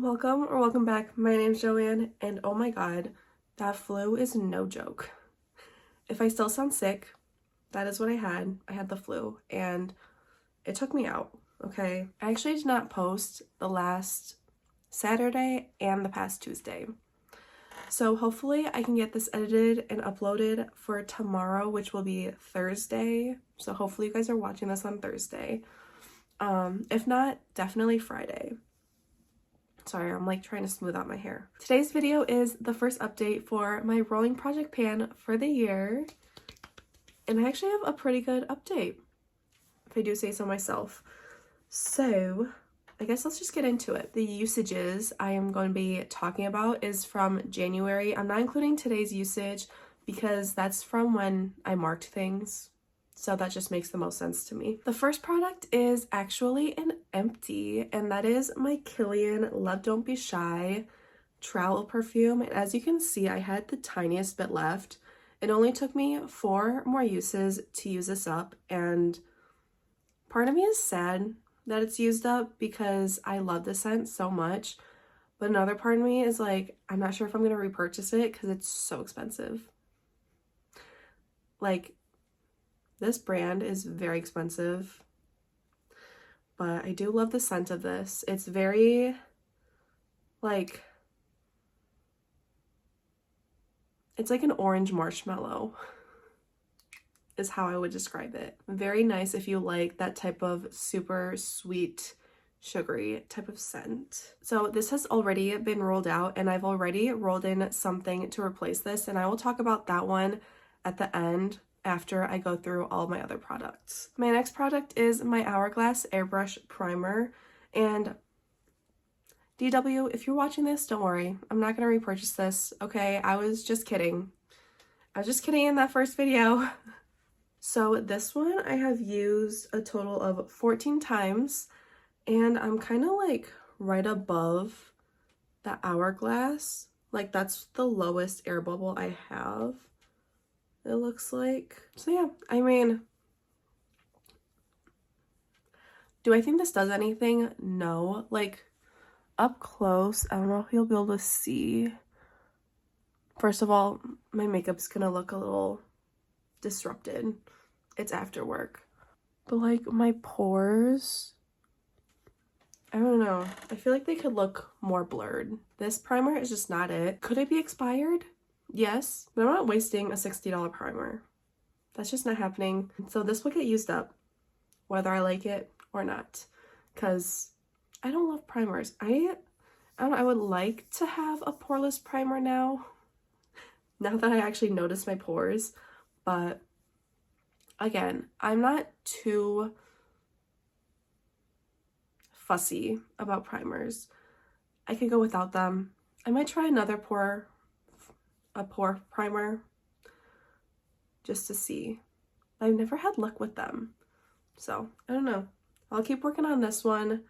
Welcome or welcome back. My name's Joanne, and oh my god, that flu is no joke. If I still sound sick, that is what I had. I had the flu, and it took me out, okay? I actually did not post the last Saturday and the past Tuesday. So hopefully I can get this edited and uploaded for tomorrow, which will be Thursday. So hopefully you guys are watching this on Thursday. If not, definitely Friday. Sorry, I'm like trying to smooth out my hair. Today's video is the first update for my rolling project pan for the year. And I actually have a pretty good update, if I do say so myself. So I guess let's just get into it. The usages I am going to be talking about is from January. I'm not including today's usage because that's from when I marked things. So that just makes the most sense to me. The first product is actually an empty, and that is my Kilian Love Don't Be Shy travel perfume. And as you can see, I had the tiniest bit left. It only took me 4 more uses to use this up, and part of me is sad that it's used up because I love the scent so much. But another part of me is like, I'm not sure if I'm going to repurchase it because it's so expensive. Like, this brand is very expensive, but I do love the scent of this. It's very, like, it's like an orange marshmallow is how I would describe it. Very nice if you like that type of super sweet, sugary type of scent. So this has already been rolled out, and I've already rolled in something to replace this, and I will talk about that one at the end after I go through all my other products. My next product is my Hourglass Airbrush Primer, and DW, if you're watching this, don't worry. I'm not going to repurchase this, okay? I was just kidding. I was just kidding in that first video. So this one I have used a total of 14 times, and I'm kind of like right above the Hourglass. Like that's the lowest air bubble I have, it looks like. So yeah, I mean, do I think this does anything? No. Like, up close, I don't know if you'll be able to see. First of all, my makeup's gonna look a little disrupted. It's after work. But like my pores, I don't know. I feel like they could look more blurred. This primer is just not it. Could it be expired? Yes, but I'm not wasting a $60 primer. That's just not happening. So this will get used up, whether I like it or not, because I don't love primers. I don't know, I would like to have a poreless primer now that I actually notice my pores, but again, I'm not too fussy about primers. I could go without them. I might try another pore primer just to see. I've never had luck with them, so I don't know. I'll keep working on this one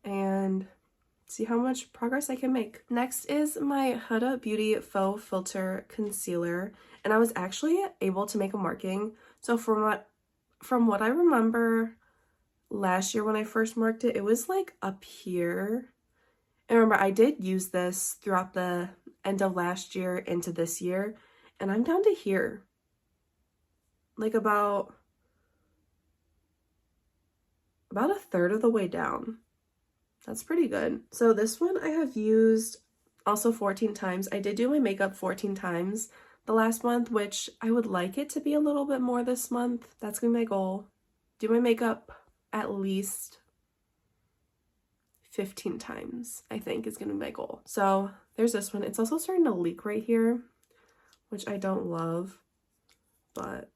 and see how much progress I can make. Next is my Huda Beauty Faux Filter Concealer, and I was actually able to make a marking. So from what I remember last year when I first marked it, it was like up here. And remember, I did use this throughout the end of last year into this year, and I'm down to here. Like about a third of the way down. That's pretty good. So this one I have used also 14 times. I did do my makeup 14 times the last month, which I would like it to be a little bit more this month. That's gonna be my goal. Do my makeup at least 15 times, I think, is gonna be my goal. So there's this one. It's also starting to leak right here, which I don't love, but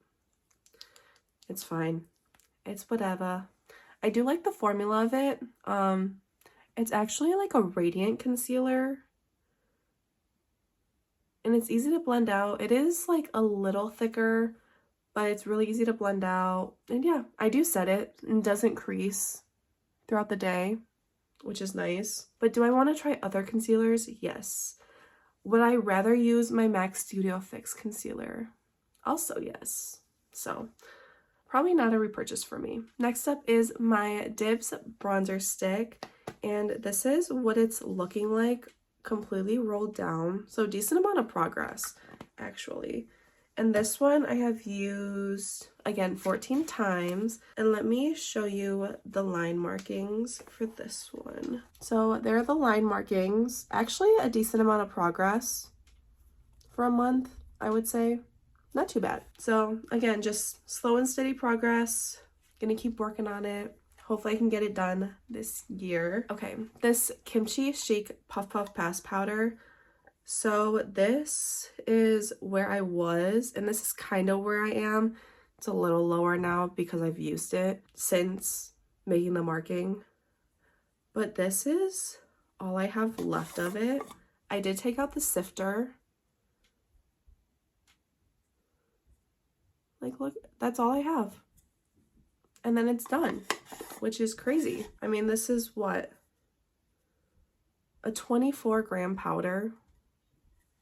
it's fine. It's whatever. I do like the formula of it. It's actually like a radiant concealer, and it's easy to blend out. It is like a little thicker, but it's really easy to blend out. And yeah, I do set it and doesn't crease throughout the day, which is nice. But do I want to try other concealers? Yes. Would I rather use my MAC Studio Fix concealer? Also yes. So probably not a repurchase for me. Next up is my Dibs bronzer stick, And this is what it's looking like completely rolled down. So decent amount of progress, actually. And this one I have used, again, 14 times. And let me show you the line markings for this one. So there are the line markings. Actually, a decent amount of progress for a month, I would say. Not too bad. So again, just slow and steady progress. Gonna keep working on it. Hopefully I can get it done this year. Okay, this Kimchi Chic Puff Puff Pass Powder. So this is where I was, and this is kind of where I am. It's a little lower now because I've used it since making the marking. But this is all I have left of it. I did take out the sifter. Like, look, that's all I have. And then it's done, which is crazy. I mean, this is what? A 24-gram powder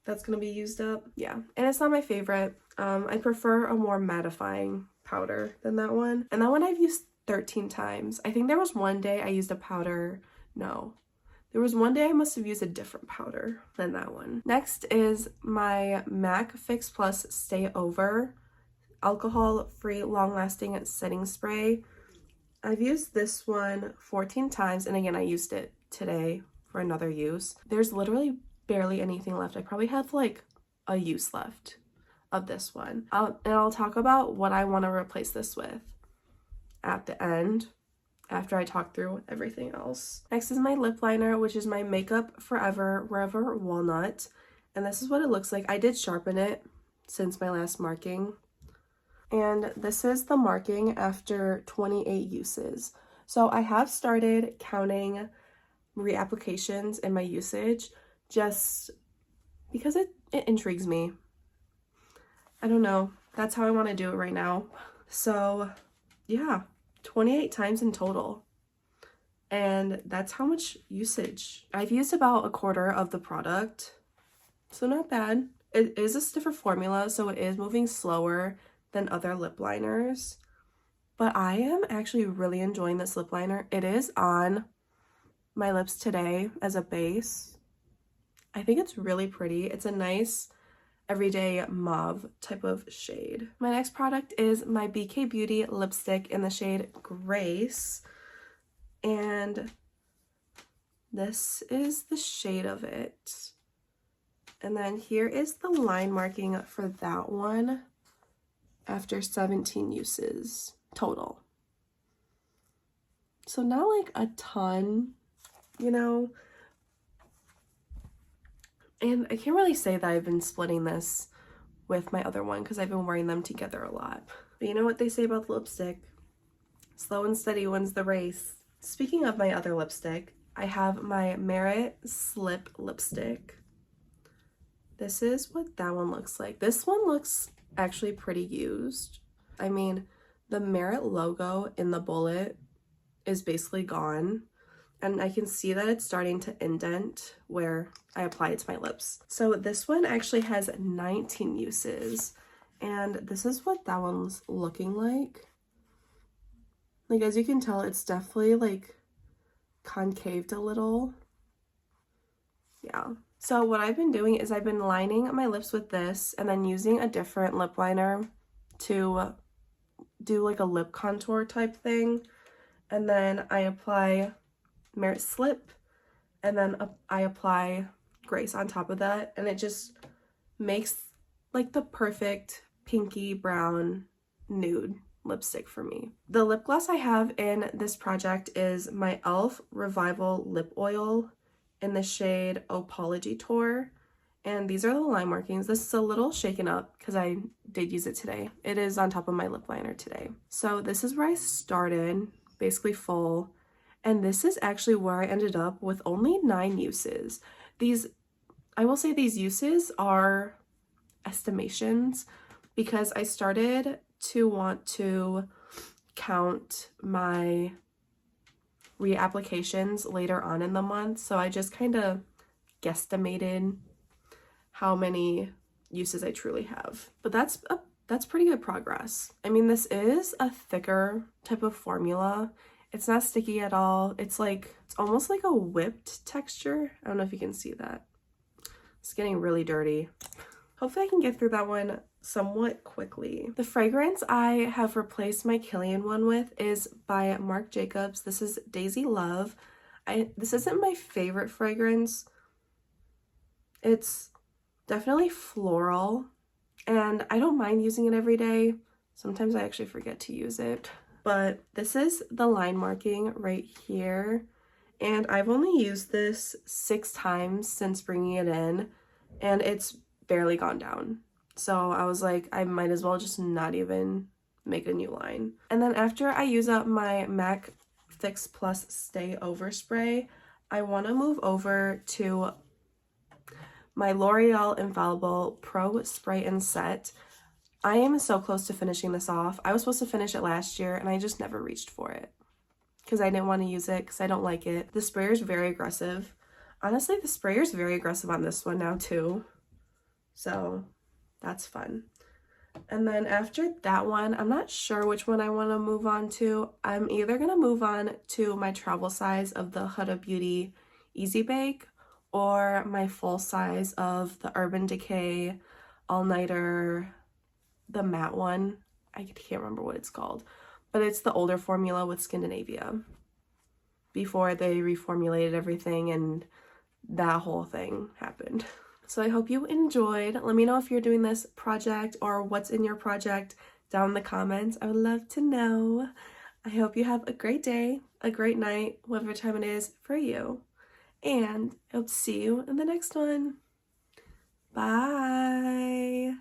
that's gonna be used up. Yeah, and it's not my favorite. I prefer a more mattifying powder than that one. And that one I've used 13 times. I think there was one day I used a powder. No, there was one day I must have used a different powder than that one. Next is my MAC Fix Plus Stay Over alcohol-free long-lasting setting spray. I've used this one 14 times, and again, I used it today for another use. There's literally barely anything left. I probably have like a use left of this one. I'll talk about what I want to replace this with at the end after I talk through everything else. Next is my lip liner, which is my Makeup Forever Forever Walnut, and this is what it looks like. I did sharpen it since my last marking. And this is the marking after 28 uses. So I have started counting reapplications in my usage just because it intrigues me. I don't know. That's how I want to do it right now. So yeah, 28 times in total. And that's how much usage. I've used about a quarter of the product. So not bad. It is a stiffer formula, so it is moving slower than other lip liners, but I am actually really enjoying this lip liner. It is on my lips today as a base. I think it's really pretty. It's a nice everyday mauve type of shade. My next product is my BK Beauty lipstick in the shade Grace, and this is the shade of it. And then here is the line marking for that one after 17 uses total. So not like a ton, you know. And I can't really say that I've been splitting this with my other one because I've been wearing them together a lot. But you know what they say about the lipstick? Slow and steady wins the race. Speaking of my other lipstick, I have my Merit Slip lipstick. This is what that one looks like. This one looks actually pretty used. I mean, the Merit logo in the bullet is basically gone, and I can see that it's starting to indent where I apply it to my lips. So this one actually has 19 uses, and this is what that one's looking like. Like, as you can tell, it's definitely like concaved a little. Yeah. So what I've been doing is I've been lining my lips with this and then using a different lip liner to do like a lip contour type thing. And then I apply Merit Slip, and then I apply Grace on top of that. And it just makes like the perfect pinky brown nude lipstick for me. The lip gloss I have in this project is my e.l.f. Revival Lip Oil in the shade Apology Tour, and these are the line markings. This is a little shaken up because I did use it today. It is on top of my lip liner today. So this is where I started, basically full, and this is actually where I ended up with only 9 uses. I will say these uses are estimations because I started to want to count my reapplications later on in the month, so I just kind of guesstimated how many uses I truly have. But that's pretty good progress. I mean, this is a thicker type of formula. It's not sticky at all. It's almost like a whipped texture. I don't know if you can see that. It's getting really dirty. Hopefully I can get through that one somewhat quickly. The fragrance I have replaced my Kilian one with is by Marc Jacobs. This is Daisy Love. This isn't my favorite fragrance. It's definitely floral, and I don't mind using it every day. Sometimes I actually forget to use it. But this is the line marking right here, and I've only used this 6 times since bringing it in, and it's barely gone down. So I was like, I might as well just not even make a new line. And then after I use up my MAC Fix Plus Stay Over Spray, I want to move over to my L'Oreal Infallible Pro Spray and Set. I am so close to finishing this off. I was supposed to finish it last year and I just never reached for it because I didn't want to use it because I don't like it. The sprayer is very aggressive. Honestly, the sprayer is very aggressive on this one now too. So that's fun. And then after that one, I'm not sure which one I want to move on to. I'm either going to move on to my travel size of the Huda Beauty Easy Bake or my full size of the Urban Decay All Nighter, the matte one. I can't remember what it's called, but it's the older formula with Scandinavia before they reformulated everything and that whole thing happened. So I hope you enjoyed. Let me know if you're doing this project or what's in your project down in the comments. I would love to know. I hope you have a great day, a great night, whatever time it is for you. And I hope to see you in the next one. Bye.